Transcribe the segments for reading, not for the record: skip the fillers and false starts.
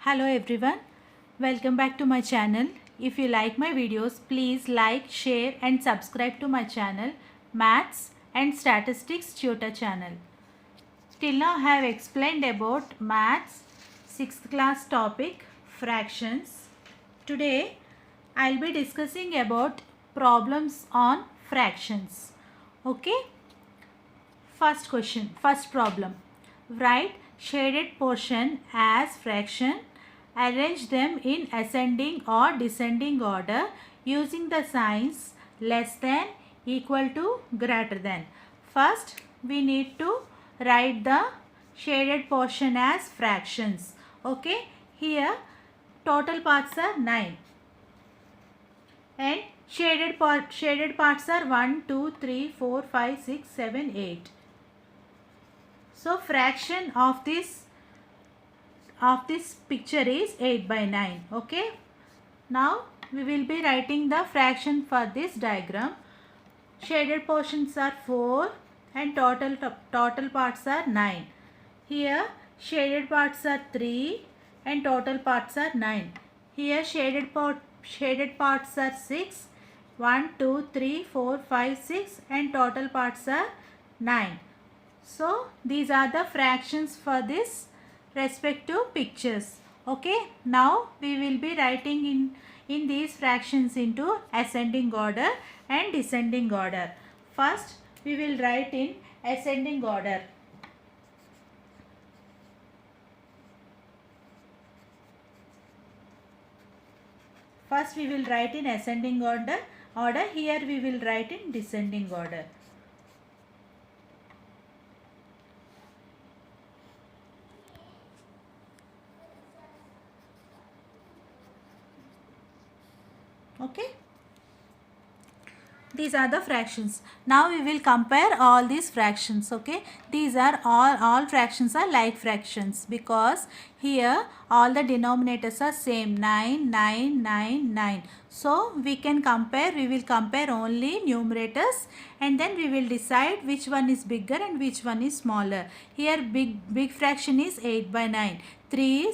Hello everyone, welcome back to my channel. If you like my videos, please like, share and subscribe to my channel Maths and Statistics Tutor channel. Till now I have explained about Maths 6th class topic fractions. Today I will be discussing about problems on fractions. Okay. First problem. Write shaded portion as fraction. Arrange them in ascending or descending order using the signs less than, equal to, greater than. First, we need to write the shaded portion as fractions. Okay, here total parts are 9 and shaded parts are 1, 2, 3, 4, 5, 6, 7, 8. So fraction of this picture is 8 by 9. Okay. Now we will be writing the fraction for this diagram. Shaded portions are 4 and total parts are 9. Here shaded parts are 3 and total parts are 9. Here shaded parts are 6. 1, 2, 3, 4, 5, 6 and total parts are 9. So these are the fractions for this respective pictures. Okay, now we will be writing in these fractions into ascending order and descending order. First we will write in ascending order. First we will write in ascending order. Here we will write in descending order. Okay, these are the fractions. Now we will compare all these fractions. Okay, these are all fractions are like fractions because here all the denominators are same, 9, 9, 9, 9. So we can compare, we will compare only numerators and then we will decide which one is bigger and which one is smaller. Here big fraction is 8 by 9. 3,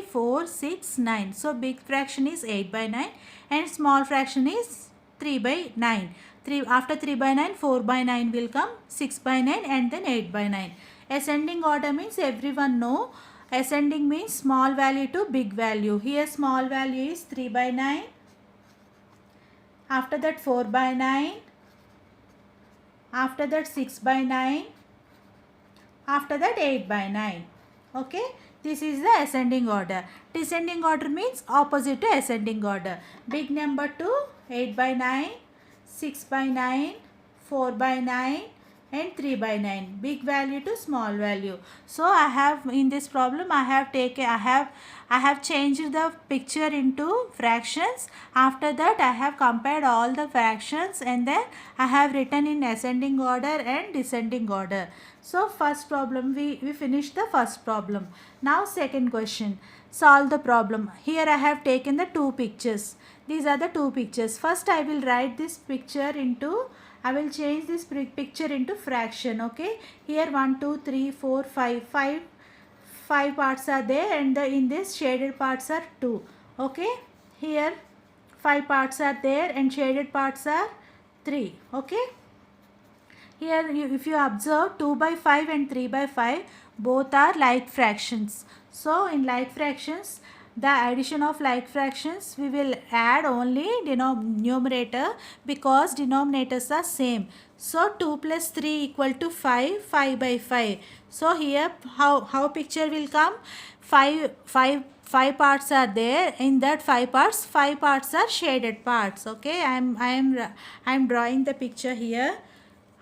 4, 6, 9. So big fraction is 8 by 9 and small fraction is 3 by 9. After 3 by 9, 4 by 9 will come, 6 by 9 and then 8 by 9. Ascending order means everyone know. Ascending means small value to big value. Here small value is 3 by 9. After that 4 by 9. After that 6 by 9. After that 8 by 9. Okay. This is the ascending order. Descending order means opposite to ascending order. Big number to 8 by 9, 6 by 9, 4 by 9 and 3 by 9. Big value to small value. So I have in this problem I have changed the picture into fractions. After that I have compared all the fractions and then I have written in ascending order and descending order. So first problem we finished the first problem. Now second question. Solve the problem. Here I have taken the two pictures. These are the two pictures. First I will write this picture into, I will change this picture into fraction. Okay. Here 1, 2, 3, 4, 5. 5 parts are there and in this shaded parts are 2. Okay. Here 5 parts are there and shaded parts are 3. Okay. Here if you observe 2 by 5 and 3 by 5 both are like fractions. So in like fractions, the addition of like fractions we will add only numerator because denominators are same. So 2 plus 3 equal to 5, 5 by 5. So here how picture will come? 5 parts are there. In that 5 parts are shaded parts. Okay, I am drawing the picture here.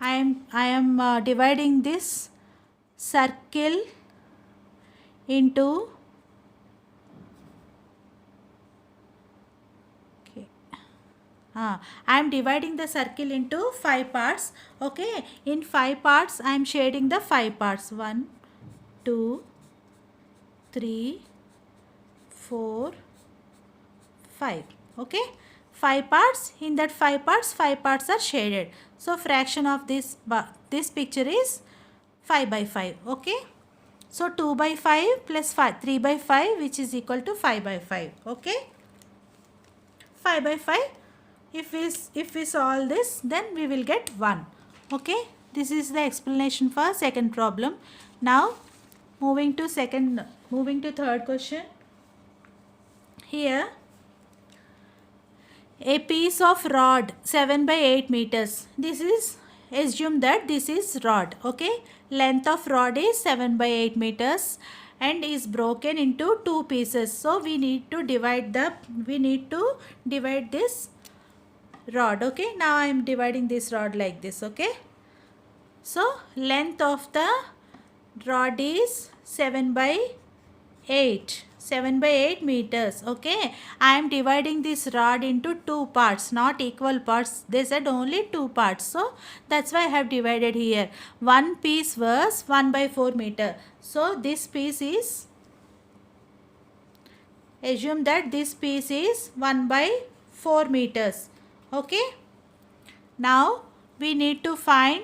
I am dividing this circle into I am dividing the circle into 5 parts. Okay, in 5 parts I am shading the 5 parts. 1, 2, 3, 4, 5. Okay, 5 parts. In that 5 parts are shaded. So fraction of this picture is 5 by 5. Okay. So 2 by 5 plus 3 by 5, which is equal to 5 by 5. Okay, 5 by 5. If we solve this, then we will get 1. Okay, this is the explanation for second problem. Now moving to third question. Here, a piece of rod 7 by 8 meters. This is, assume that this is rod. Okay, length of rod is 7 by 8 meters and is broken into two pieces. So we need to divide this rod. Okay, now I am dividing this rod like this. Okay, so length of the rod is 7 by 8 meters. Okay, I am dividing this rod into two parts, not equal parts. They said only two parts, so that's why I have divided here. One piece was 1 by 4 meter. So this piece is, assume that this piece is 1 by 4 meters. Okay, now we need to find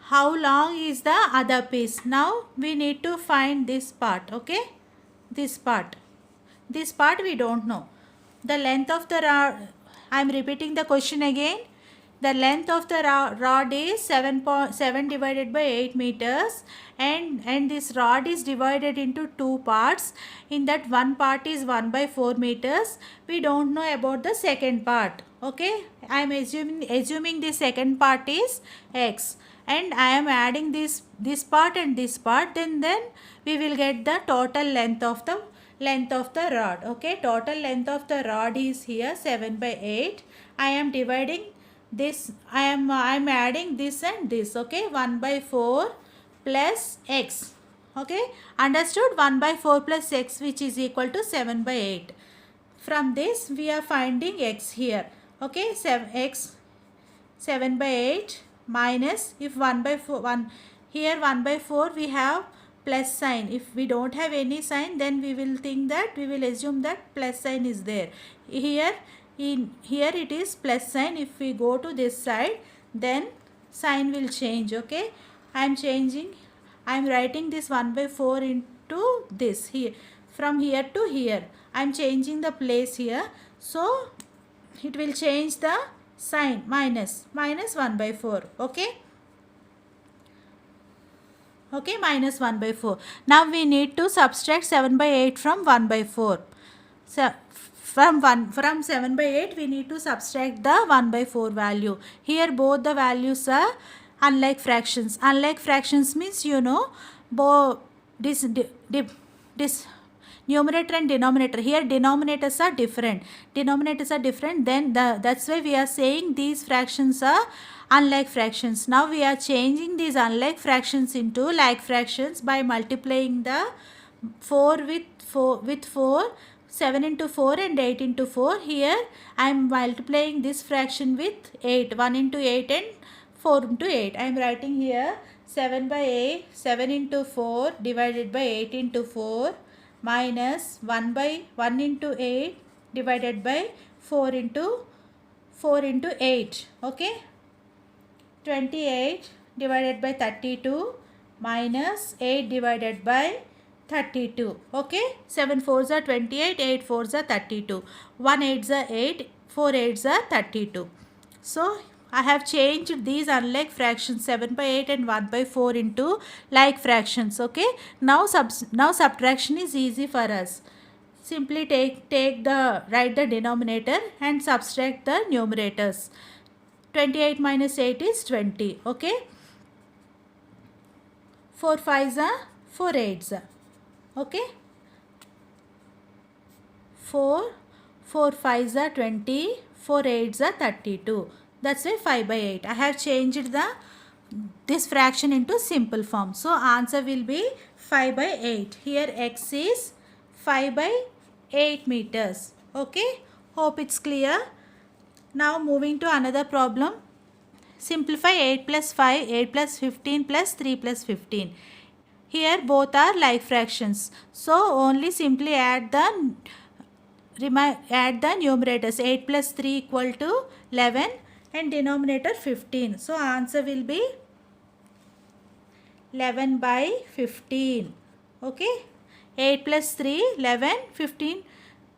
how long is the other piece. Now we need to find this part. Okay, this part we don't know. The length of the rod, I am repeating the question again. The length of the rod is 7 divided by 8 meters, and this rod is divided into two parts. In that one part is 1 by 4 meters. We don't know about the second part. Okay, I am assuming the second part is x, and I am adding this part and this part, then we will get the total length of the rod. Okay, total length of the rod is here 7 by 8. I am dividing this, I am adding this and this. Okay, 1 by 4 plus x. Okay, understood? 1 by 4 plus x, which is equal to 7 by 8. From this we are finding x here. Okay, 7 by 8 minus, if 1 by 4, 1 here 1 by 4 we have plus sign. If we don't have any sign, then we will assume that plus sign is there. Here it is plus sign. If we go to this side, then sign will change. Okay, I am writing this 1 by 4 into this here, from here to here. I am changing the place here, so it will change the sign, minus 1 by 4. Okay, minus 1 by 4. Now we need to subtract 7 by 8 from 1 by 4. So from 7 by 8 we need to subtract the 1 by 4 value. Here both the values are unlike fractions. Unlike fractions means, you know, this numerator and denominator. Here denominators are different. Then that's why we are saying these fractions are unlike fractions. Now we are changing these unlike fractions into like fractions by multiplying the 4 with 4, 7 into 4 and 8 into 4. Here I am multiplying this fraction with 8, 1 into 8 and 4 into 8. I am writing here 7 by 8, 7 into 4 divided by 8 into 4 minus 1 into 8 divided by 4 into 8. Okay, 28 divided by 32 minus 8 divided by 32. Okay, 7 4s are 28, 8 4s are 32, 1 8s are 8, 4 8s are 32. So I have changed these unlike fractions 7 by 8 and 1 by 4 into like fractions. Okay, now subtraction is easy for us. Simply write the denominator and subtract the numerators. 28 minus 8 is 20. Okay, 4 5s are 4 8s are. Okay, 4 5s are 20, 4 8s are 32. That's why 5 by 8. I have changed this fraction into simple form. So answer will be 5 by 8. Here x is 5 by 8 meters. Okay, hope it's clear. Now moving to another problem. Simplify 8 plus 5, 8 plus 15 plus 3 plus 15. Here both are like fractions. So only simply add the numerators. 8 plus 3 equal to 11 and denominator 15. So answer will be 11 by 15. Okay. 8 plus 3, 11, 15.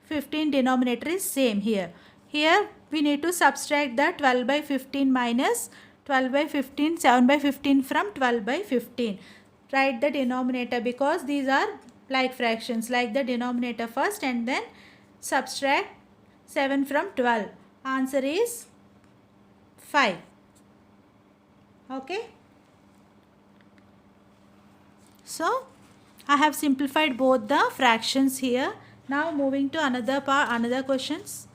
15 denominator is same here. Here we need to subtract the 12 by 15 minus 12 by 15, 7 by 15 from 12 by 15. Write the denominator because these are like fractions. Like the denominator first and then subtract 7 from 12. Answer is 5. Okay. So I have simplified both the fractions here. Now moving to another part, another questions.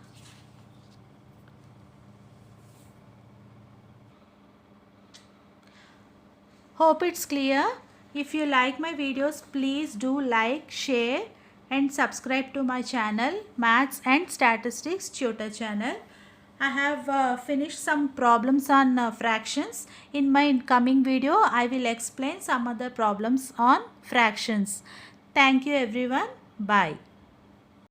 Hope it's clear. If you like my videos, please do like, share and subscribe to my channel, Maths and Statistics Tutor channel. I have finished some problems on fractions. In my coming video, I will explain some other problems on fractions. Thank you everyone. Bye.